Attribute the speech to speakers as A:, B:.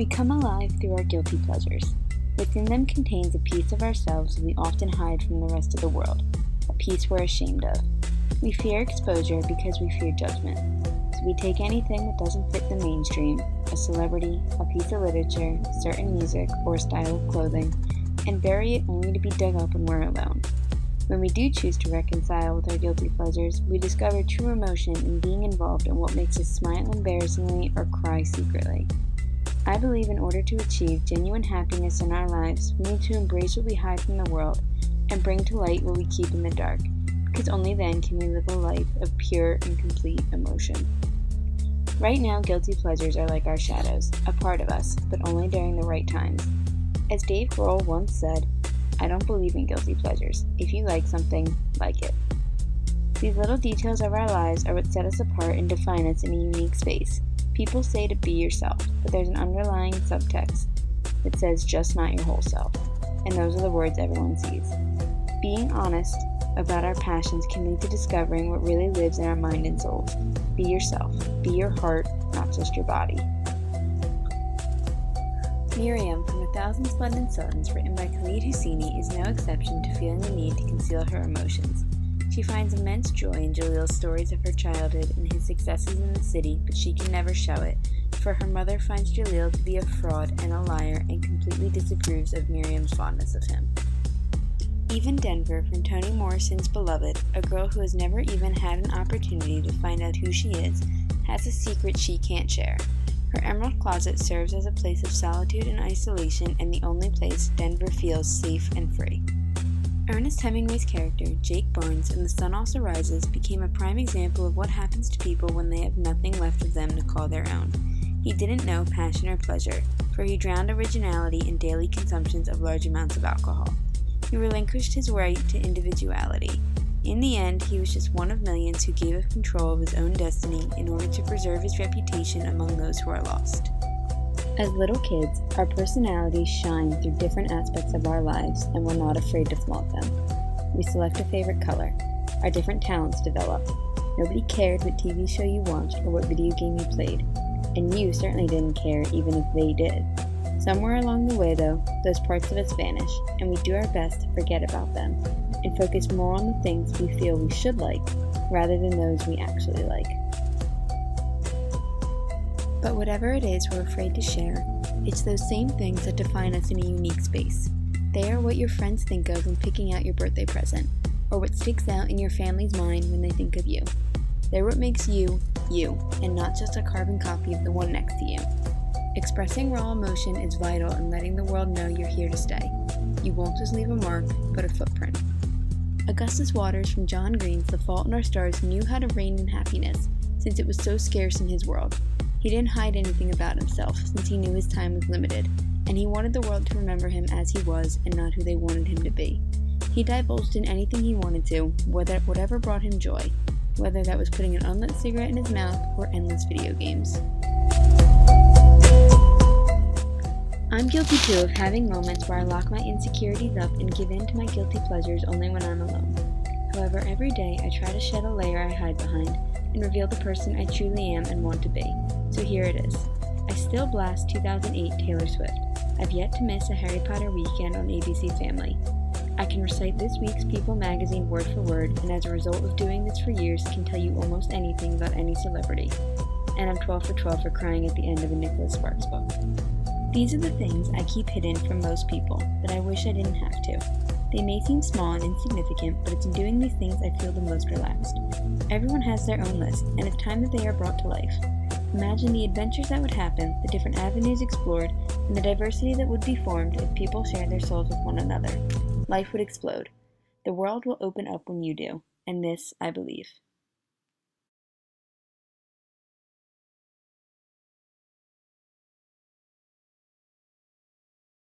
A: We come alive through our guilty pleasures. Within them contains a piece of ourselves we often hide from the rest of the world, a piece we're ashamed of. We fear exposure because we fear judgment. So we take anything that doesn't fit the mainstream, a celebrity, a piece of literature, certain music, or a style of clothing, and bury it only to be dug up when we're alone. When we do choose to reconcile with our guilty pleasures, we discover true emotion in being involved in what makes us smile embarrassingly or cry secretly. I believe in order to achieve genuine happiness in our lives, we need to embrace what we hide from the world and bring to light what we keep in the dark, because only then can we live a life of pure and complete emotion. Right now, guilty pleasures are like our shadows, a part of us, but only during the right times. As Dave Grohl once said, "I don't believe in guilty pleasures. If you like something, like it." These little details of our lives are what set us apart and define us in a unique space. People say to be yourself, but there's an underlying subtext that says just not your whole self. And those are the words everyone sees. Being honest about our passions can lead to discovering what really lives in our mind and soul. Be yourself. Be your heart, not just your body. Miriam from A Thousand Splendid Suns, written by Khalid Hosseini, is no exception to feeling the need to conceal her emotions. She finds immense joy in Jalil's stories of her childhood and his successes in the city, but she can never show it, for her mother finds Jalil to be a fraud and a liar and completely disapproves of Miriam's fondness of him. Even Denver from Toni Morrison's Beloved, a girl who has never even had an opportunity to find out who she is, has a secret she can't share. Her emerald closet serves as a place of solitude and isolation, and the only place Denver feels safe and free. Ernest Hemingway's character, Jake Barnes, in The Sun Also Rises, became a prime example of what happens to people when they have nothing left of them to call their own. He didn't know passion or pleasure, for he drowned originality in daily consumptions of large amounts of alcohol. He relinquished his right to individuality. In the end, he was just one of millions who gave up control of his own destiny in order to preserve his reputation among those who are lost. As little kids, our personalities shine through different aspects of our lives, and we're not afraid to flaunt them. We select a favorite color. Our different talents develop. Nobody cared what TV show you watched or what video game you played, and you certainly didn't care even if they did. Somewhere along the way, though, those parts of us vanish, and we do our best to forget about them, and focus more on the things we feel we should like, rather than those we actually like. But whatever it is we're afraid to share, it's those same things that define us in a unique space. They are what your friends think of when picking out your birthday present, or what sticks out in your family's mind when they think of you. They're what makes you, you, and not just a carbon copy of the one next to you. Expressing raw emotion is vital in letting the world know you're here to stay. You won't just leave a mark, but a footprint. Augustus Waters from John Green's The Fault in Our Stars knew how to reign in happiness, since it was so scarce in his world. He didn't hide anything about himself, since he knew his time was limited, and he wanted the world to remember him as he was and not who they wanted him to be. He divulged in anything he wanted to, whatever brought him joy, whether that was putting an unlit cigarette in his mouth or endless video games. I'm guilty too of having moments where I lock my insecurities up and give in to my guilty pleasures only when I'm alone. However, every day I try to shed a layer I hide behind and reveal the person I truly am and want to be. So here it is. I still blast 2008 Taylor Swift. I've yet to miss a Harry Potter weekend on ABC Family. I can recite this week's People magazine word for word, and as a result of doing this for years, can tell you almost anything about any celebrity. And I'm 12 for 12 for crying at the end of a Nicholas Sparks book. These are the things I keep hidden from most people, but I wish I didn't have to. They may seem small and insignificant, but it's in doing these things I feel the most relaxed. Everyone has their own list, and it's time that they are brought to life. Imagine the adventures that would happen, the different avenues explored, and the diversity that would be formed if people shared their souls with one another. Life would explode. The world will open up when you do, and this I believe.